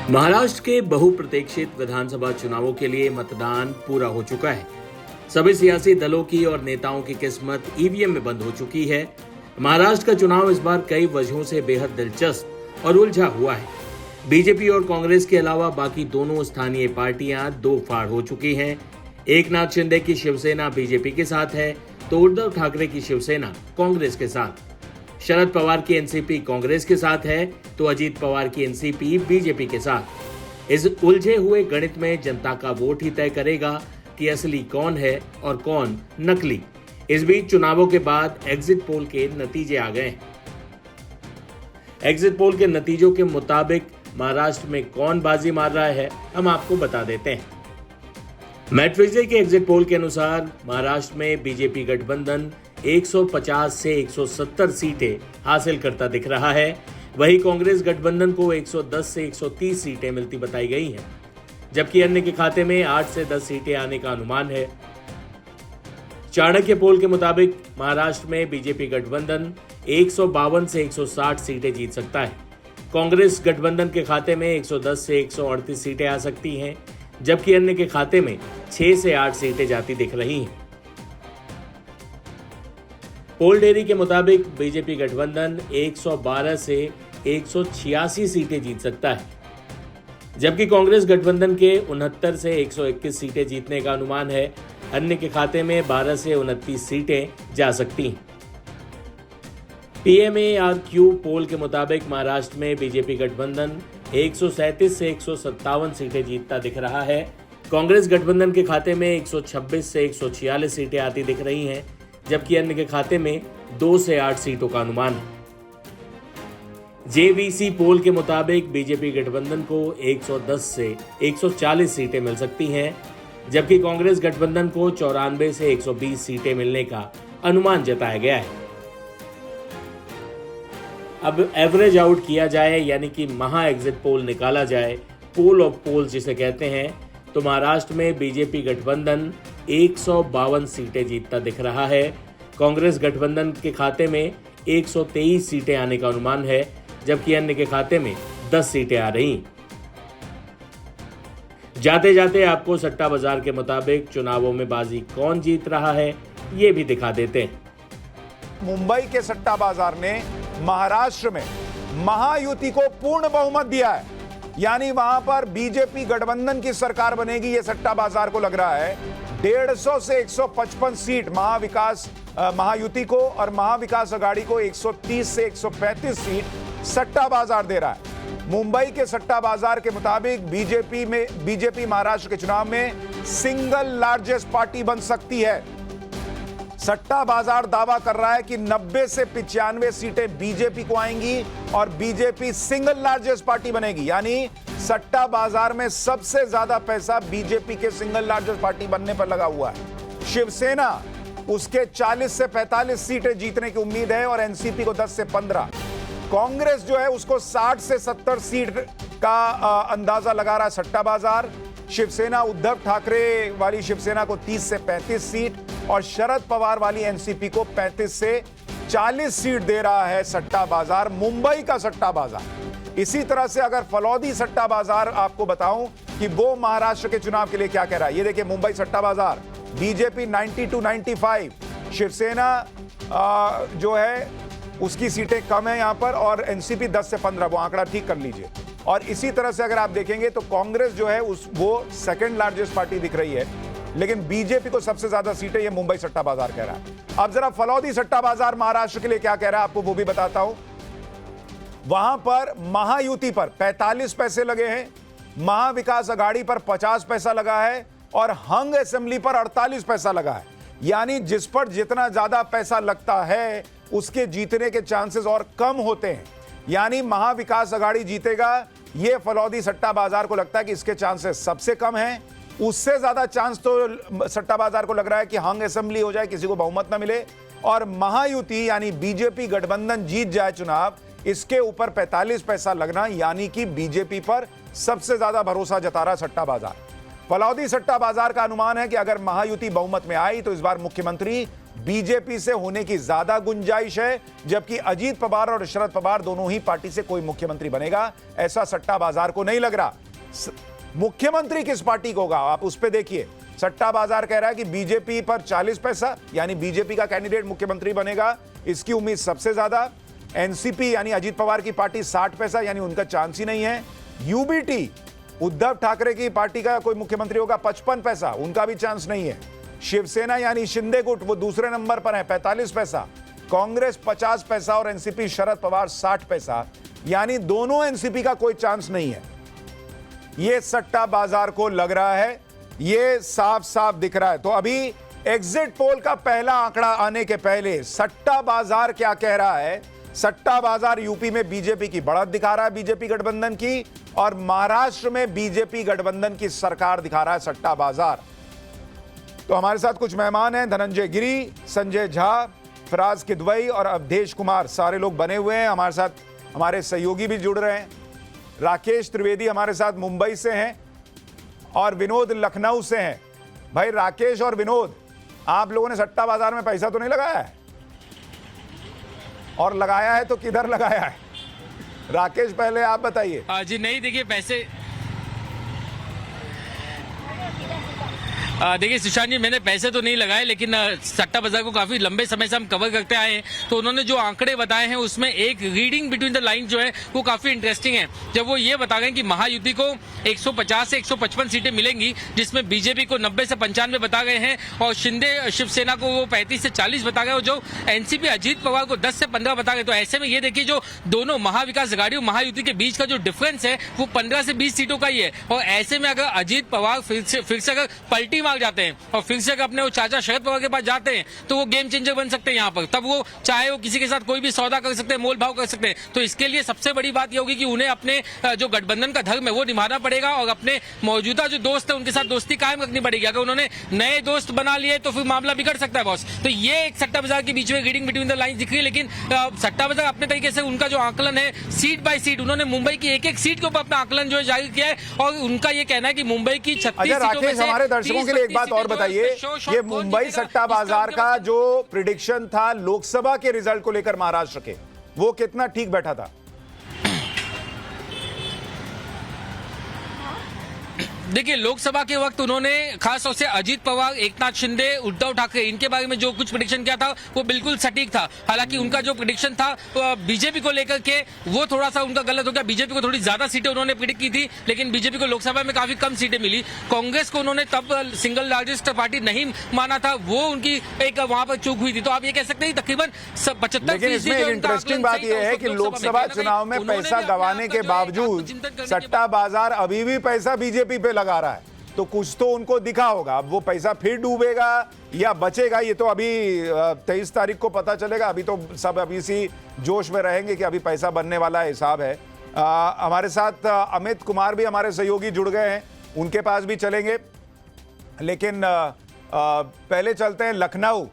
महाराष्ट्र के बहुप्रतीक्षित विधानसभा चुनावों के लिए मतदान पूरा हो चुका है। सभी सियासी दलों की और नेताओं की किस्मत ईवीएम में बंद हो चुकी है। महाराष्ट्र का चुनाव इस बार कई वजहों से बेहद दिलचस्प और उलझा हुआ है। बीजेपी और कांग्रेस के अलावा बाकी दोनों स्थानीय पार्टियां दो फाड़ हो चुकी हैं। एकनाथ शिंदे की शिवसेना बीजेपी के साथ है तो उद्धव ठाकरे की शिवसेना कांग्रेस के साथ। शरद पवार की एनसीपी कांग्रेस के साथ है तो अजीत पवार की एनसीपी बीजेपी के साथ। इस उलझे हुए गणित में जनता का वोट ही तय करेगा कि असली कौन है और कौन नकली। इस बीच चुनावों के बाद एग्जिट पोल के नतीजे आ गए हैं। एग्जिट पोल के नतीजों के मुताबिक महाराष्ट्र में कौन बाजी मार रहा है हम आपको बता देते हैं। मैट्रिक्स के एग्जिट पोल के अनुसार महाराष्ट्र में बीजेपी गठबंधन 150 से 170 सीटें हासिल करता दिख रहा है। वहीं कांग्रेस गठबंधन को 110 से 130 सीटें मिलती बताई गई हैं, जबकि अन्य के खाते में 8 से 10 सीटें आने का अनुमान है। चाणक्य पोल के मुताबिक महाराष्ट्र में बीजेपी गठबंधन 152 से 160 सीटें जीत सकता है। कांग्रेस गठबंधन के खाते में 110 से 138 सीटें आ सकती हैं, जबकि अन्य के खाते में 6 से 8 सीटें जाती दिख रही हैं। पोल डेयरी के मुताबिक बीजेपी गठबंधन 112 से 186 सीटें जीत सकता है, जबकि कांग्रेस गठबंधन के 69 से 121 सीटें जीतने का अनुमान है। अन्य के खाते में 12 से 29 सीटें जा सकती हैं। PMARQ पोल के मुताबिक महाराष्ट्र में बीजेपी गठबंधन 137 से 157 सीटें जीतता दिख रहा है। कांग्रेस गठबंधन के खाते में 126 से 146 सीटें आती दिख रही हैं, जबकि अन्य के खाते में 2 से 8 सीटों का अनुमान है। JVC पोल के मुताबिक बीजेपी गठबंधन को 110 से 140 सीटें मिल सकती हैं, जबकि कांग्रेस गठबंधन को 94 से 120 सीटें मिलने का अनुमान जताया गया है। अब एवरेज आउट किया जाए, यानी कि महा एग्जिट पोल निकाला जाए, पोल ऑफ पोल जिसे कहते हैं, तो महाराष्ट्र में बीजेपी गठबंधन 152 सीटें जीतता दिख रहा है। कांग्रेस गठबंधन के खाते में 123 सीटें आने का अनुमान है, जबकि अन्य के खाते में 10 सीटें आ रही। जाते जाते आपको सट्टा बाजार के मुताबिक चुनावों में बाजी कौन जीत रहा है ये भी दिखा देते हैं। मुंबई के सट्टा बाजार ने महाराष्ट्र में महायुति को पूर्ण बहुमत दिया है, यानी वहां पर बीजेपी गठबंधन की सरकार बनेगी। यह सट्टा बाजार को लग रहा है 150 से 155 सीट महायुति को और महाविकास अघाड़ी को 130 से 135 सीट सट्टा बाजार दे रहा है। मुंबई के सट्टा बाजार के मुताबिक बीजेपी महाराष्ट्र के चुनाव में सिंगल लार्जेस्ट पार्टी बन सकती है। सट्टा बाजार दावा कर रहा है कि 90 से 95 सीटें बीजेपी को आएंगी और बीजेपी सिंगल लार्जेस्ट पार्टी बनेगी, यानी सट्टा बाजार में सबसे ज्यादा पैसा बीजेपी के सिंगल लार्जेस्ट पार्टी बनने पर लगा हुआ है। शिवसेना उसके 40 से 45 सीटें जीतने की उम्मीद है और एनसीपी को 10 से 15। कांग्रेस जो है उसको 60 से 70 सीट का अंदाजा लगा रहा है सट्टा बाजार। शिवसेना उद्धव ठाकरे वाली शिवसेना को 30 से 35 सीट और शरद पवार वाली एनसीपी को 35 से 40 सीट दे रहा है सट्टा बाजार, मुंबई का सट्टा बाजार। इसी तरह से अगर फलौदी सट्टा बाजार आपको बताऊं कि वो महाराष्ट्र के चुनाव के लिए क्या कह रहा है, ये देखिए मुंबई सट्टा बाजार, बीजेपी 90 to 95, शिवसेना जो है उसकी सीटें कम है यहां पर और एनसीपी 10 से 15, वो आंकड़ा ठीक कर लीजिए। और इसी तरह से अगर आप देखेंगे तो कांग्रेस जो है वो सेकंड लार्जेस्ट पार्टी दिख रही है, लेकिन बीजेपी को सबसे ज्यादा सीटें ये मुंबई सट्टा बाजार कह रहा है। अब जरा फलौदी सट्टा बाजार महाराष्ट्र के लिए क्या कह रहा है आपको वो भी बताता हूं। वहां पर महायुति पर 45 पैसे लगे हैं, महाविकास अघाड़ी पर 50 पैसा लगा है और हंग असेंबली पर 48 पैसा लगा है, यानी जिस पर जितना ज्यादा पैसा लगता है उसके जीतने के चांसेस और कम होते हैं, यानी महाविकास अघाड़ी जीतेगा। यह फलौदी सट्टा बाजार को लगता है कि इसके चांसेस सबसे कम हैं। उससे ज्यादा चांस तो सट्टा बाजार को लग रहा है कि हंग असेंबली हो जाए, किसी को बहुमत ना मिले और महायुति यानी बीजेपी गठबंधन जीत जाए चुनाव, इसके ऊपर 45 पैसा लगना, यानी कि बीजेपी पर सबसे ज्यादा भरोसा जता रहा सट्टा बाजार। फलौदी सट्टा बाजार का अनुमान है कि अगर महायुति बहुमत में आई तो इस बार मुख्यमंत्री बीजेपी से होने की ज्यादा गुंजाइश है, जबकि अजीत पवार और शरद पवार दोनों ही पार्टी से कोई मुख्यमंत्री बनेगा ऐसा सट्टा बाजार को नहीं लग रहा। मुख्यमंत्री किस पार्टी को होगा आप उस पे देखिए। सट्टा बाजार कह रहा है कि बीजेपी पर 40 पैसा यानी बीजेपी का कैंडिडेट मुख्यमंत्री बनेगा, इसकी उम्मीद सबसे ज्यादा। एनसीपी यानी अजीत पवार की पार्टी 60 पैसा यानी उनका चांस ही नहीं है। यूबीटी उद्धव ठाकरे की पार्टी का कोई मुख्यमंत्री होगा 55 पैसा, उनका भी चांस नहीं है। शिवसेना यानी शिंदे गुट वो दूसरे नंबर पर है 45 पैसा, कांग्रेस 50 पैसा और एनसीपी शरद पवार 60 पैसा, यानी दोनों एनसीपी का कोई चांस नहीं है। यह सट्टा बाजार को लग रहा है, यह साफ साफ दिख रहा है। तो अभी एग्जिट पोल का पहला आंकड़ा आने के पहले सट्टा बाजार क्या कह रहा है? सट्टा बाजार यूपी में बीजेपी की बढ़त दिखा रहा है, बीजेपी गठबंधन की, और महाराष्ट्र में बीजेपी गठबंधन की सरकार दिखा रहा है सट्टा बाजार। तो हमारे साथ कुछ मेहमान हैं, धनंजय गिरी, संजय झा, फराज किदवई और अवधेश कुमार, सारे लोग बने हुए हैं। हमारे साथ हमारे सहयोगी भी जुड़ रहे हैं। राकेश त्रिवेदी हमारे साथ मुंबई से हैं और विनोद लखनऊ से हैं। भाई राकेश और विनोद, आप लोगों ने सट्टा बाजार में पैसा तो नहीं लगाया है? और लगाया है तो किधर लगाया है? राकेश पहले आप बताइए। जी नहीं, देखिए पैसे देखिए सुशांत जी, मैंने पैसे तो नहीं लगाए, लेकिन सट्टा बाजार को काफी लंबे समय से हम कवर करते आए हैं। तो उन्होंने जो आंकड़े बताए हैं उसमें एक रीडिंग बिटवीन द लाइन जो है वो काफी इंटरेस्टिंग है। जब वो ये बता गए कि महायुति को 150 से 155 सीटें मिलेंगी, जिसमें बीजेपी को 90 से 95 बता गए हैं और शिंदे शिवसेना को वो 35 से 40 बता गए और जो एनसीपी अजीत पवार को 10 से 15 बता गए। तो ऐसे में ये देखिए जो दोनों महाविकास आघाड़ी और महायुति के बीच का जो डिफरेंस है वो 15 से 20 सीटों का ही है। और ऐसे में अगर अजीत पवार फिर से अगर पलटी मार जाते हैं और फिर से अपने वो चाचा शरद पवार के पास जाते हैं तो वो गेम चेंजर बन सकते हैं यहाँ पर। तब वो चाहे वो किसी के साथ कोई भी सौदा कर सकते हैं, मोल भाव कर सकते हैं। तो इसके लिए सबसे बड़ी बात ये होगी कि उन्हें अपने जो गठबंधन का धर्म है वो निभाना पड़ेगा और अपने मौजूदा जो दोस्त है उनके साथ दोस्ती कायम रखनी पड़ेगी। अगर उन्होंने नए दोस्त बना लिए तो फिर मामला बिगड़ सकता है बॉस। तो ये एक सट्टा बाजार के बीच में रीडिंग बिटवीन द लाइन दिख रही है। लेकिन सट्टा बाजार अपने तरीके से उनका जो आकलन है सीट बाय सीट, उन्होंने मुंबई की एक एक सीट के ऊपर अपना आकलन जो है जारी किया है और उनका ये कहना है कि मुंबई की 36 सीटों में से हमारे दर्शकों के लिए एक बात और बताइए, ये मुंबई सट्टा बाजार का जो प्रिडिक्शन था लोकसभा के रिजल्ट को लेकर महाराष्ट्र के, वो कितना ठीक बैठा था? देखिए लोकसभा के वक्त उन्होंने खास तौर से अजीत पवार, एकनाथ शिंदे, उद्धव ठाकरे इनके बारे में जो कुछ प्रेडिक्शन किया था वो बिल्कुल सटीक था। हालांकि उनका जो प्रेडिक्शन था बीजेपी को लेकर के वो थोड़ा सा उनका गलत हो गया। बीजेपी को थोड़ी ज्यादा सीटें उन्होंने प्रेडिक्ट की थी, लेकिन बीजेपी को लोकसभा में काफी कम सीटें मिली। कांग्रेस को उन्होंने तब सिंगल लार्जेस्ट पार्टी नहीं माना था, वो उनकी एक वहां पर चूक हुई थी। तो आप ये कह सकते हैं तकरीबन 75%। इंटरेस्टिंग बात यह है कि लोकसभा चुनाव में पैसा गंवाने के बावजूद सट्टा बाजार अभी भी पैसा बीजेपी पे लगा रहा है, तो कुछ तो उनको दिखा होगा। अब वो पैसा फिर डूबेगा या बचेगा ये तो अभी 23 तारीख को पता चलेगा। अभी तो सब अभी इसी जोश में रहेंगे कि अभी पैसा बनने वाला हिसाब है। हमारे साथ अमित कुमार भी हमारे सहयोगी जुड़ गए हैं, उनके पास भी चलेंगे, लेकिन पहले चलते हैं लखनऊ।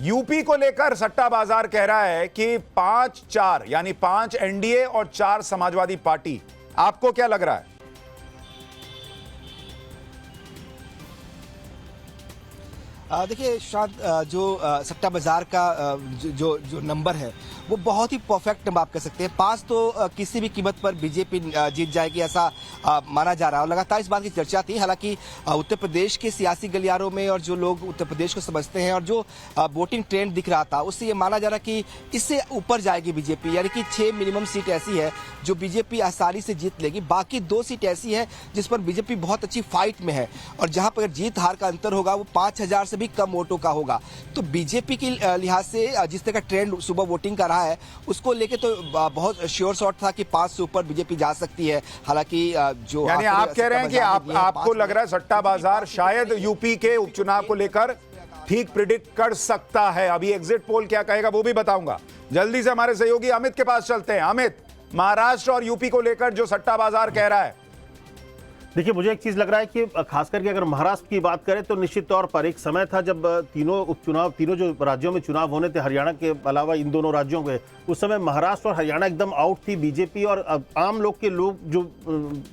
यूपी को लेकर सट्टा बाजार कह रहा है कि 5-4 यानी 5 एनडीए और 4 समाजवादी पार्टी। आपको क्या लग रहा है? देखिए शायद जो सट्टा बाजार का जो नंबर है वो बहुत ही परफेक्ट नंबर आप कह सकते हैं। 5 तो किसी भी कीमत पर बीजेपी जीत जाएगी ऐसा माना जा रहा है और लगातार इस बात की चर्चा थी। हालांकि उत्तर प्रदेश के सियासी गलियारों में और जो लोग उत्तर प्रदेश को समझते हैं और जो वोटिंग ट्रेंड दिख रहा था उससे ये माना जा रहा कि इससे ऊपर जाएगी बीजेपी, यानी कि 6 मिनिमम सीट ऐसी है जो बीजेपी आसानी से जीत लेगी। बाकी 2 सीट ऐसी है जिस पर बीजेपी बहुत अच्छी फाइट में है और जहां पर जीत हार का अंतर होगा वो 5000 से भी कम वोटों का होगा। तो बीजेपी की लिहाज से जिस तरह का ट्रेंड सुबह वोटिंग का रहा है उसको लेके तो बहुत श्योर शॉट था कि 5 से ऊपर बीजेपी जा सकती है। हालांकि जो यानी आप कह रहे हैं कि आपको लग रहा है सट्टा बाजार शायद यूपी के उपचुनाव को लेकर ठीक प्रिडिक्ट कर सकता है। अभी एग्जिट पोल क्या कहेगा वो भी बताऊंगा। जल्दी से हमारे सहयोगी अमित के पास चलते हैं। अमित, महाराष्ट्र और यूपी को लेकर जो सट्टा बाजार कह रहा है। देखिए मुझे एक चीज लग रहा है कि खास करके अगर महाराष्ट्र की बात करें तो निश्चित तौर पर एक समय था जब तीनों जो राज्यों में चुनाव होने थे, हरियाणा के अलावा इन दोनों राज्यों के, उस समय महाराष्ट्र और हरियाणा एकदम आउट थी बीजेपी और आम लोग के जो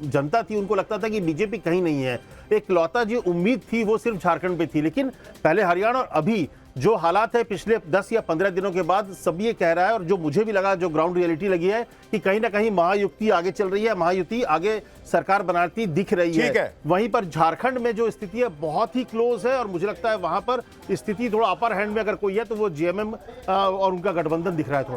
जनता थी उनको लगता था कि बीजेपी कहीं नहीं है। एक लौता जो उम्मीद थी वो सिर्फ झारखंड पे थी। लेकिन पहले हरियाणा और अभी जो हालात है पिछले 10 या 15 दिनों के बाद सब ये कह रहा है, और जो मुझे भी लगा, जो ग्राउंड रियलिटी लगी है, कि कहीं ना कहीं महायुति आगे चल रही है, महायुति आगे सरकार बनाती दिख रही ठीक है। वहीं पर झारखंड में जो स्थिति है बहुत ही क्लोज है, और मुझे लगता है वहां पर स्थिति थोड़ा अपर हैंड में अगर कोई है तो वो जेएमएम और उनका गठबंधन दिख रहा है थोड़ा।